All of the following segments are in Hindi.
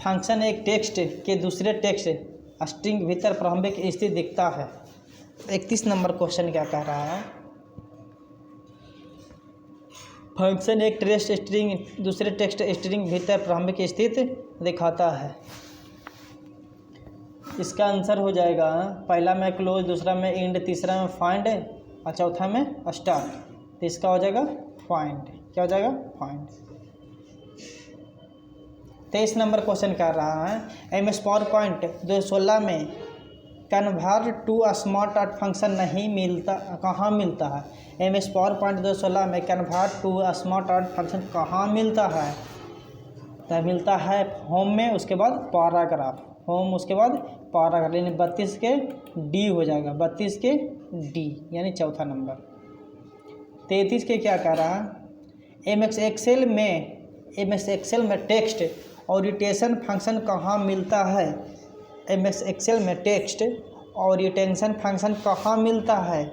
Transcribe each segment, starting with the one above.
फंक्शन एक टेक्स्ट के दूसरे टेक्स्ट स्ट्रिंग भीतर प्रारंभिक स्थिति दिखता है। 31 नंबर क्वेश्चन क्या कह रहा है? फंक्शन एक टेक्स्ट स्ट्रिंग दूसरे टेक्स्ट स्ट्रिंग भीतर प्रारंभिक स्थिति दिखाता है। इसका आंसर हो जाएगा पहला में क्लोज, दूसरा में इंड, तीसरा में फाइंड और चौथा में स्टार्ट। तो इसका हो जाएगा फाइंड। क्या हो जाएगा? फाइंड। 23 नंबर क्वेश्चन कर रहा है MS PowerPoint 2016 में convert to smart art function नहीं मिलता, कहाँ मिलता है? MS PowerPoint 2016 में convert to smart art function कहाँ मिलता है? तो मिलता है होम में, उसके बाद पैराग्राफ, होम उसके बाद पैराग्राफ, यानी 32 के डी हो जाएगा, 32 के डी यानी चौथा नंबर। 33 के क्या कह रहा है? MS एक्सेल में टेक्स्ट ओरिएंटेशन फंक्शन कहाँ मिलता है? MS एक्सेल में टेक्स्ट ओरिएंटेशन फंक्शन कहाँ मिलता है?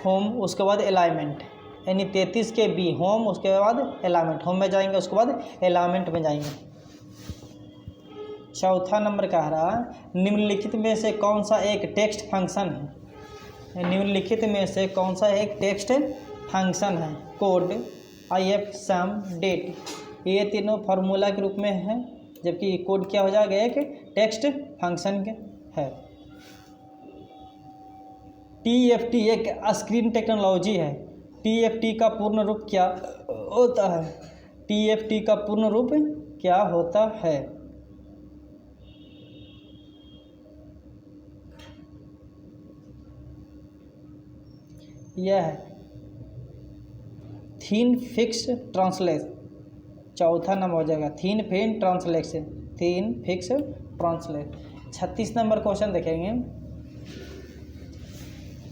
होम उसके बाद अलाइनमेंट, यानी 33 के बी, होम उसके बाद अलाइनमेंट, होम में जाएंगे उसके बाद अलाइनमेंट में जाएंगे। चौथा नंबर कह रहा है निम्नलिखित में से कौन सा एक टेक्स्ट फंक्शन है? निम्नलिखित में से कौन सा एक टेक्स्ट फंक्शन है? कोड, IF, सम, डेट, ये तीनों फार्मूला के रूप में है, जबकि कोड क्या हो जाएगा? एक टेक्स्ट फंक्शन है। TFT एक स्क्रीन टेक्नोलॉजी है। TFT का पूर्ण रूप क्या होता है? TFT का पूर्ण रूप क्या होता है? यह है थीन फिक्स ट्रांसलेशन। चौथा नंबर हो जाएगा थीन फिन ट्रांसलेशन, थीन फिक्स ट्रांसलेशन। 36 नंबर क्वेश्चन देखेंगे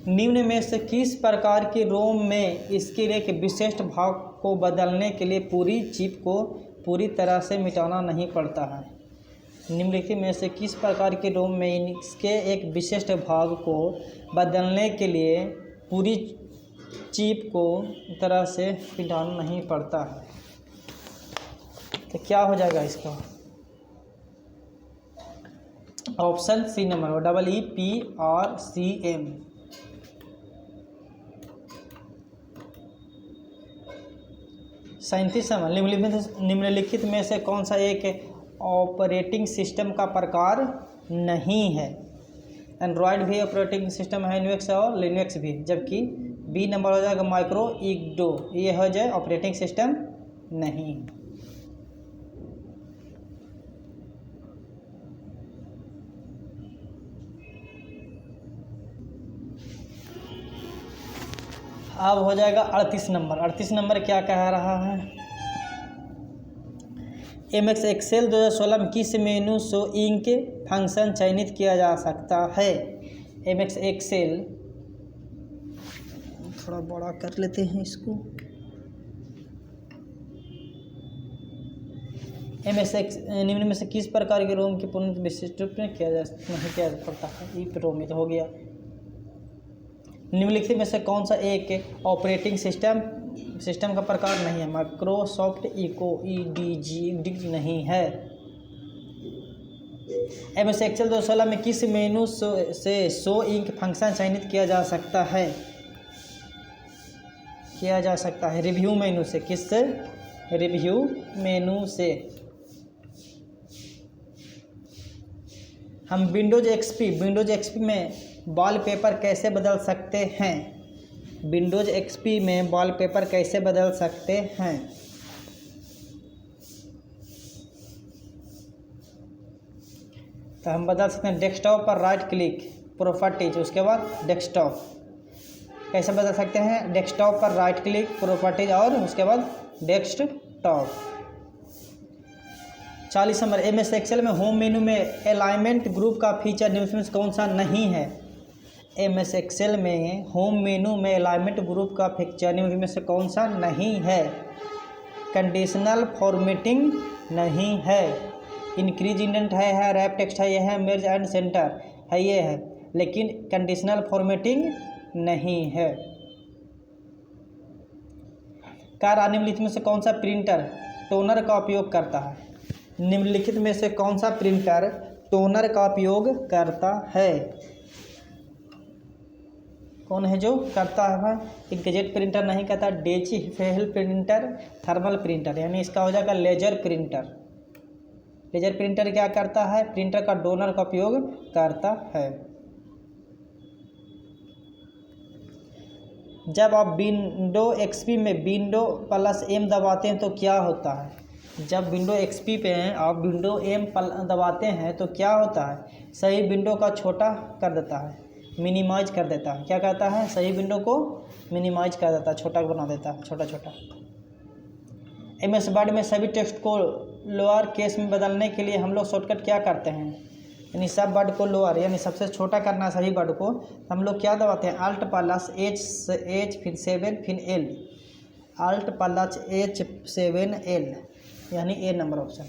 निम्न में से किस प्रकार की रोम में इसके एक विशिष्ट भाग को बदलने के लिए पूरी चिप को पूरी तरह से मिटाना नहीं पड़ता है? निम्नलिखित में से किस प्रकार की रोम में इसके एक विशिष्ट भाग को बदलने के लिए पूरी चिप को तरह से मिटाना नहीं पड़ता है? तो क्या हो जाएगा इसका? Option C number, EEPRCM। सैंतीस नंबर निम्नलिखित में से कौन सा एक ऑपरेटिंग सिस्टम का प्रकार नहीं है? एंड्रॉयड भी ऑपरेटिंग सिस्टम है, यूनिक्स और लिनक्स भी, जबकि बी नंबर हो जाएगा माइक्रो इग्डो, ये हो जाए ऑपरेटिंग सिस्टम नहीं। अब हो जाएगा 38 नंबर। 38 नंबर क्या कह रहा है? MS एक्सेल 2016 में किस मेनू शो इंक फंक्शन चयनित किया जा सकता है? MS एक्सेल थोड़ा बड़ा कर लेते हैं इसको। MS निम्न में से किस प्रकार के रोम की पूर्ण विशिष्ट रूप में नहीं किया पड़ता है? रोम तो हो गया। निम्नलिखित में से कौन सा एक ऑपरेटिंग सिस्टम का प्रकार नहीं है? माइक्रोसॉफ्ट इको EDG नहीं है। MS एक्सेल 2016 में किस मेनू से शो इंक फंक्शन चयनित किया जा सकता है? रिव्यू मेनू से। किससे? रिव्यू मेनू से। हम विंडोज एक्सपी में वॉलपेपर कैसे बदल सकते हैं? विंडोज एक्सपी में वॉलपेपर कैसे बदल सकते हैं? तो हम बदल सकते हैं डेस्कटॉप पर राइट क्लिक, प्रॉपर्टीज, उसके बाद डेस्कटॉप। कैसे बदल सकते हैं? डेस्कटॉप पर राइट क्लिक, प्रॉपर्टीज और उसके बाद डेस्कटॉप। 40 नंबर MS एक्सेल में होम मेनू में अलाइनमेंट ग्रुप का फीचर निम्न में कौन सा नहीं है? MS एक्सेल में होम मेनू में अलाइनमेंट ग्रुप का फीचर निम्न में से कौन सा नहीं है? कंडीशनल फॉर्मेटिंग नहीं है, इंक्रीज इंडेंट है, रैप टेक्स्ट है, यह है मेर्ज एंड सेंटर है, ये है, लेकिन कंडीशनल फॉर्मेटिंग नहीं है। निम्नलिखित में से कौन सा प्रिंटर टोनर का उपयोग करता है? निम्नलिखित में से कौन सा प्रिंटर टोनर का उपयोग करता है? कौन है जो करता है भाई? इंकजेट प्रिंटर नहीं करता, डेची फेहल प्रिंटर, थर्मल प्रिंटर, यानी इसका हो जाएगा लेजर प्रिंटर। लेजर प्रिंटर क्या करता है? प्रिंटर का डोनर का उपयोग करता है। जब आप विंडो एक्सपी में विंडो प्लस एम दबाते हैं तो क्या होता है? जब विंडो एक्सपी पे हैं आप विंडो एम दबाते हैं तो क्या होता है? सही विंडो का छोटा कर देता है, मिनिमाइज कर देता है। क्या कहता है? सही विंडो को मिनिमाइज कर देता है, छोटा बना देता है, छोटा छोटा। MS वर्ड में सभी टेक्स्ट को लोअर केस में बदलने के लिए हम लोग शॉर्टकट क्या करते हैं? यानी सब वर्ड को लोअर यानी सबसे छोटा करना है सभी वर्ड को, हम लोग क्या दबाते हैं? Alt प्लस H फिर 7 फिर L, Alt प्लस H7L, यानी ए नंबर ऑप्शन।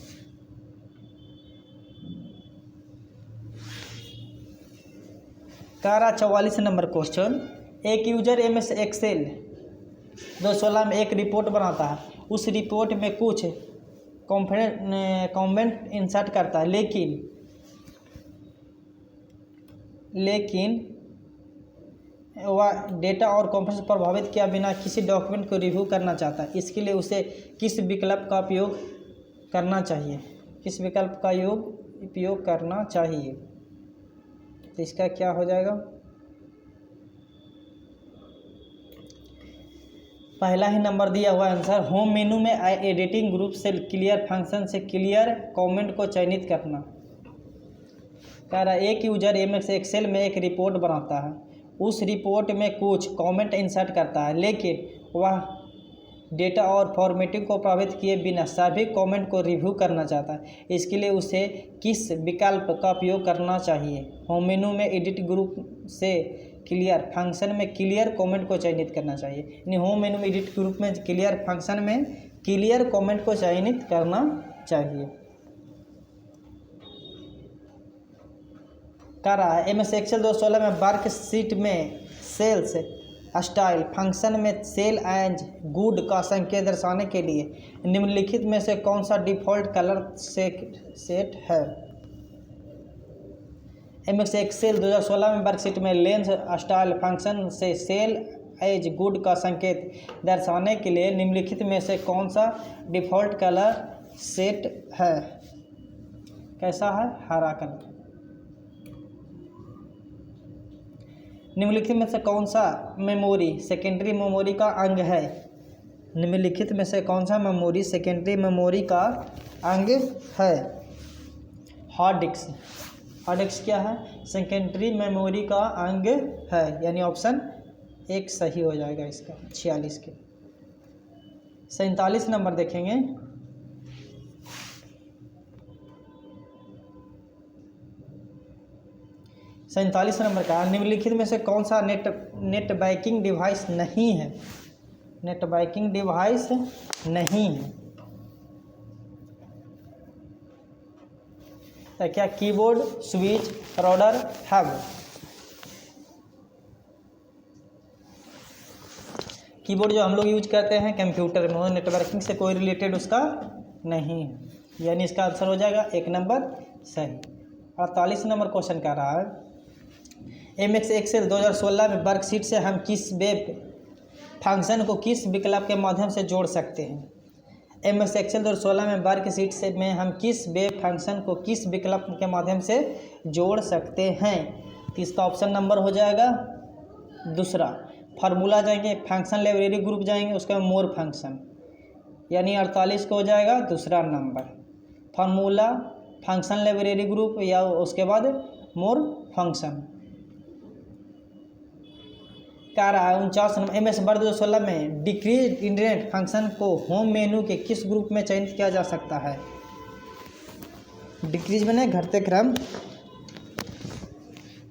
कारा 44 नंबर क्वेश्चन, एक यूजर MS एक्सेल 2016 में एक रिपोर्ट बनाता है। उस रिपोर्ट में कुछ कमेंट इंसर्ट करता है, लेकिन वह डेटा और कॉन्फिडेंस प्रभावित किया बिना किसी डॉक्यूमेंट को रिव्यू करना चाहता है। इसके लिए उसे किस विकल्प का उपयोग करना चाहिए? किस विकल्प का उपयोग करना चाहिए? तो इसका क्या हो जाएगा? पहला ही नंबर दिया हुआ आंसर, होम मेनू में एडिटिंग ग्रुप से क्लियर फंक्शन से क्लियर कमेंट को चयनित करना। कह रहा है एक यूजर MS एक्सेल में एक रिपोर्ट बनाता है। उस रिपोर्ट में कुछ कमेंट इंसर्ट करता है, लेकिन वह डेटा और फॉर्मेटिंग को प्रभावित किए बिना सभी कमेंट को रिव्यू करना चाहता है। इसके लिए उसे किस विकल्प का उपयोग करना चाहिए? होम मेनू में एडिट ग्रुप से क्लियर फंक्शन में क्लियर कमेंट को चयनित करना चाहिए। यानी होम मेनू में एडिट ग्रुप में क्लियर फंक्शन में क्लियर कमेंट को चयनित करना चाहिए। कर रहा है MS एक्सेल 2016 में वर्कशीट में सेल्स स्टाइल फंक्शन में सेल एज गुड का संकेत दर्शाने के लिए निम्नलिखित में से कौन सा डिफ़ॉल्ट कलर सेट है? MS एक्सेल 2016 में वर्कशीट में लेंस स्टाइल फंक्शन से सेल एज गुड का संकेत दर्शाने के लिए निम्नलिखित में से कौन सा डिफ़ॉल्ट कलर सेट है? कैसा है? हरा कलर। निम्नलिखित में से कौन सा मेमोरी सेकेंडरी मेमोरी का अंग है? निम्नलिखित में से कौन सा मेमोरी सेकेंडरी मेमोरी का अंग है? Hard disk. हार्ड डिस्क क्या है? सेकेंडरी मेमोरी का अंग है, यानी ऑप्शन 1 सही हो जाएगा इसका 46 के। 47 नंबर देखेंगे, नंबर का निम्नलिखित में से कौन सा नेट बैंकिंग डिवाइस नहीं है? नेट बैंकिंग डिवाइस नहीं है तो क्या? Keyboard, switch, router, hub. Keyboard जो हम लोग यूज करते हैं कंप्यूटर में, वो नेटवर्किंग से कोई रिलेटेड उसका नहीं है, यानी इसका आंसर हो जाएगा 1 नंबर सही। 48 नंबर क्वेश्चन कर रहा है, MS एक्सेल 2016 में वर्कशीट से हम किस वेब फंक्शन को किस विकल्प के माध्यम से जोड़ सकते हैं? MS एक्सेल 2016 में वर्कशीट से में हम किस वेब फंक्शन को किस विकल्प के माध्यम से जोड़ सकते हैं? तो इसका ऑप्शन नंबर हो जाएगा दूसरा। फार्मूला जाएंगे, फंक्शन लाइब्रेरी ग्रुप जाएंगे, उसके बाद मोर फंक्शन, यानी 48 को हो जाएगा दूसरा number. Formula, function library group या उसके बाद मोर फंक्शन। कह रहा है 49 नंबर, MS वर्ड 2016 में डिक्रीज इंटरनेट फंक्शन को होम मेनू के किस ग्रुप में चयनित किया जा सकता है? डिक्रीज मैंने घटते क्रम।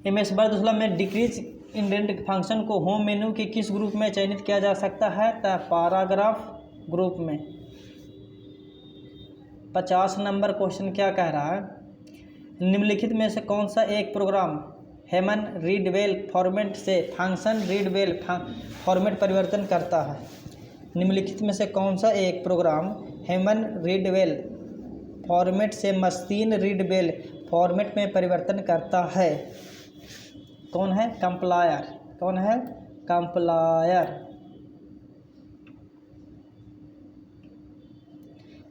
MS वर्ड 2016 में डिक्रीज इंटरनेट फंक्शन को होम मेनू के किस ग्रुप में चयनित किया जा सकता है? तो पैराग्राफ ग्रुप में। 50 नंबर क्वेश्चन क्या कह रहा है, निम्नलिखित में से कौन सा एक प्रोग्राम हेमन रीडवेल फॉर्मेट से फंक्शन रीडवेल फॉर्मेट परिवर्तन करता है? निम्नलिखित में से कौन सा एक प्रोग्राम हेमन रीडवेल फॉर्मेट से मशीन रीडेबल फॉर्मेट में परिवर्तन करता है? कौन है? कंप्लायर। कौन है? कंप्लायर।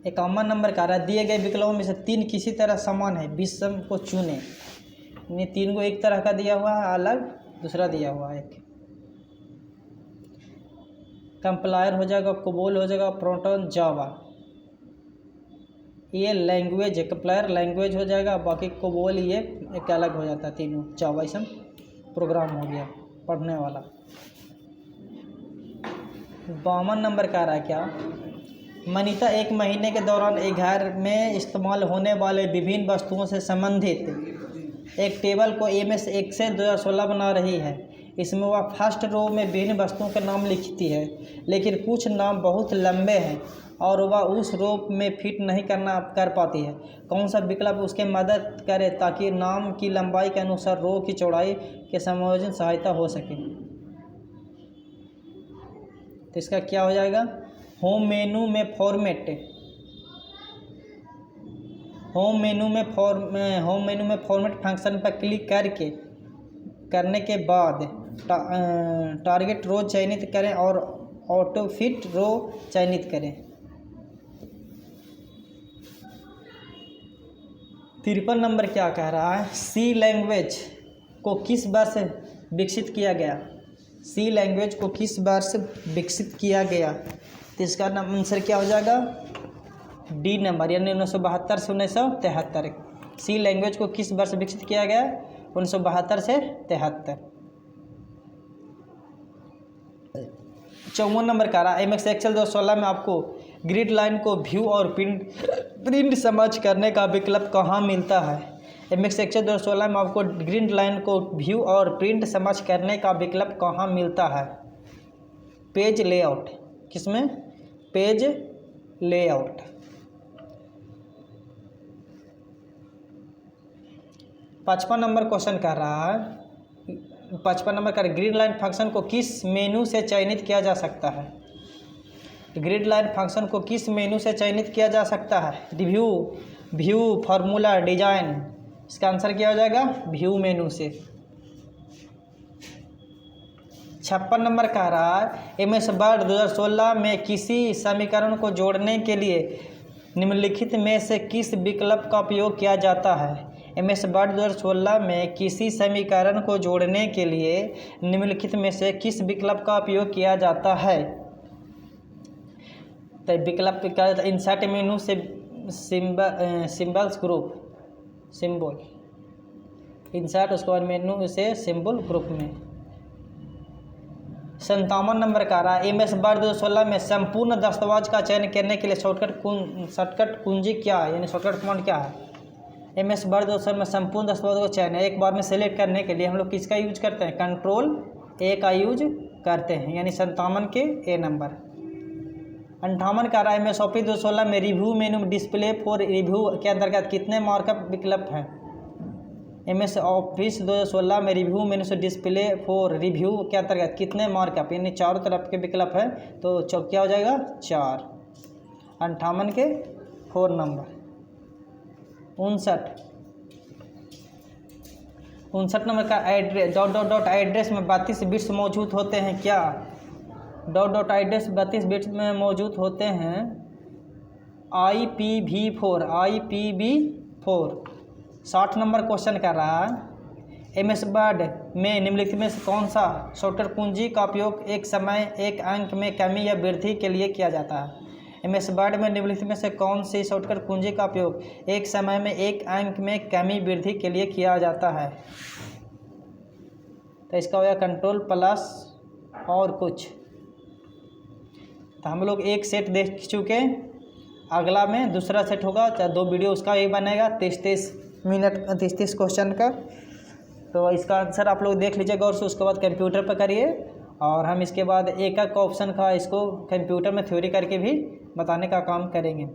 51 नंबर का रहा है, दिए गए विकल्पों में से 3 किसी तरह समान है, विषम को चुने। इन 3 को एक तरह का दिया हुआ है अलग, दूसरा दिया हुआ है एक। कंप्लायर हो जाएगा, कोबोल हो जाएगा, प्रोटॉन, जावा। ये लैंग्वेज है, कंप्लायर लैंग्वेज हो जाएगा, बाकी कोबोल ये एक अलग हो जाता है तीनों। जावा इसम प्रोग्राम हो गया पढ़ने वाला। 52 नंबर का रहा है क्या? मनीता एक महीने के दौरान एक घर में इस्तेमाल होने वाले विभिन्न वस्तुओं से संबंधित एक टेबल को MS एक्सेल 2016 बना रही है। इसमें वह फर्स्ट रो में विभिन्न वस्तुओं के नाम लिखती है, लेकिन कुछ नाम बहुत लंबे हैं और वह उस रो में फिट नहीं कर पाती है। कौन सा विकल्प उसके मदद करे ताकि नाम की लंबाई के अनुसार रो की चौड़ाई के समायोजन सहायता हो सके? तो इसका क्या हो जाएगा? होम मेनू में फॉर्मेट। होम मेनू में फॉर्मेट फंक्शन पर क्लिक करने के बाद टारगेट रो चयनित करें और ऑटो फिट रो चयनित करें। 53 नंबर क्या कह रहा है? सी लैंग्वेज को किस वर्ष विकसित किया गया? सी लैंग्वेज को किस वर्ष विकसित किया गया? तो इसका आंसर क्या हो जाएगा? डी नंबर, यानी 1972 से 1973। सी लैंग्वेज को किस वर्ष विकसित किया गया? 1972 से 73। 54 नंबर का रहा, MS एक्सेल 2016 में आपको ग्रिड लाइन को व्यू और प्रिंट समझ करने का विकल्प कहाँ मिलता है? MS एक्सेल 2016 में आपको ग्रिड लाइन को व्यू और प्रिंट समझ करने का विकल्प कहाँ मिलता है? Page layout. किसमें? Page layout. 55 नंबर क्वेश्चन कर रहा है, 55 नंबर का ग्रिड लाइन फंक्शन को किस मेनू से चयनित किया जा सकता है? ग्रिड लाइन फंक्शन को किस मेनू से चयनित किया जा सकता है? Review, view, formula, design. इसका आंसर क्या हो जाएगा? व्यू मेनू से। 56 नंबर कह रहा है, MS वर्ड 2016 में किसी समीकरण को जोड़ने के लिए निम्नलिखित में से किस विकल्प का उपयोग किया जाता है? MS वर्ड 2016 में किसी समीकरण को जोड़ने के लिए निम्नलिखित में से किस विकल्प का उपयोग किया जाता है? तो विकल्प का इंसर्ट मेनू से सिंबल्स ग्रुप, सिंबल इंसर्ट, उसके बाद मेनू से सिंबल ग्रुप में। 57 नंबर का रहा, MS वर्ड 2016 में संपूर्ण दस्तावेज का चयन करने के लिए शॉर्टकट कुंजी क्या है, यानी शॉर्टकट कमांड क्या है? MS वर्ड 2016 में संपूर्ण दस्तावेज का चयन एक बार में सेलेक्ट करने के लिए हम लोग किसका यूज करते हैं? Ctrl+A का यूज करते हैं, यानी 57 के A नंबर। 58 का रहा है, MS ऑफिस 2016 में review menu display for review के अंतर्गत कितने मार्कअप विकल्प हैं? MS ऑफिस 2016 में रिव्यू मेनू से डिस्प्ले फॉर रिव्यू के अंतर्गत कितने मार्कअप, यानी चारों तरफ के विकल्प हैं, तो क्या हो जाएगा? 4। 58 के 4 नंबर। 59 नंबर का एड्रेस, डॉट एड्रेस में 32 बिट्स मौजूद होते हैं क्या? डॉट एड्रेस 32 बिट्स में मौजूद होते हैं। IPv4। 60 नंबर क्वेश्चन कर रहा है, MS वर्ड में निम्नलिखित में से कौन सा शॉर्टकट कुंजी का उपयोग एक समय एक अंक में कमी या वृद्धि के लिए किया जाता है? MS वर्ड में निम्नलिखित में से कौन सी शॉर्टकट कुंजी का उपयोग एक समय में एक अंक में कमी वृद्धि के लिए किया जाता है? तो इसका हो गया Ctrl+ और कुछ। तो हम लोग एक सेट देख चुके, अगला में दूसरा सेट होगा, चाहे 2 वीडियो उसका ही बनेगा 30 मिनट 30 क्वेश्चन का। तो इसका आंसर आप लोग देख लीजिएगा और उसके बाद कंप्यूटर पर करिए, और हम इसके बाद एक ऑप्शन का इसको कंप्यूटर में थ्योरी करके भी बताने का काम करेंगे।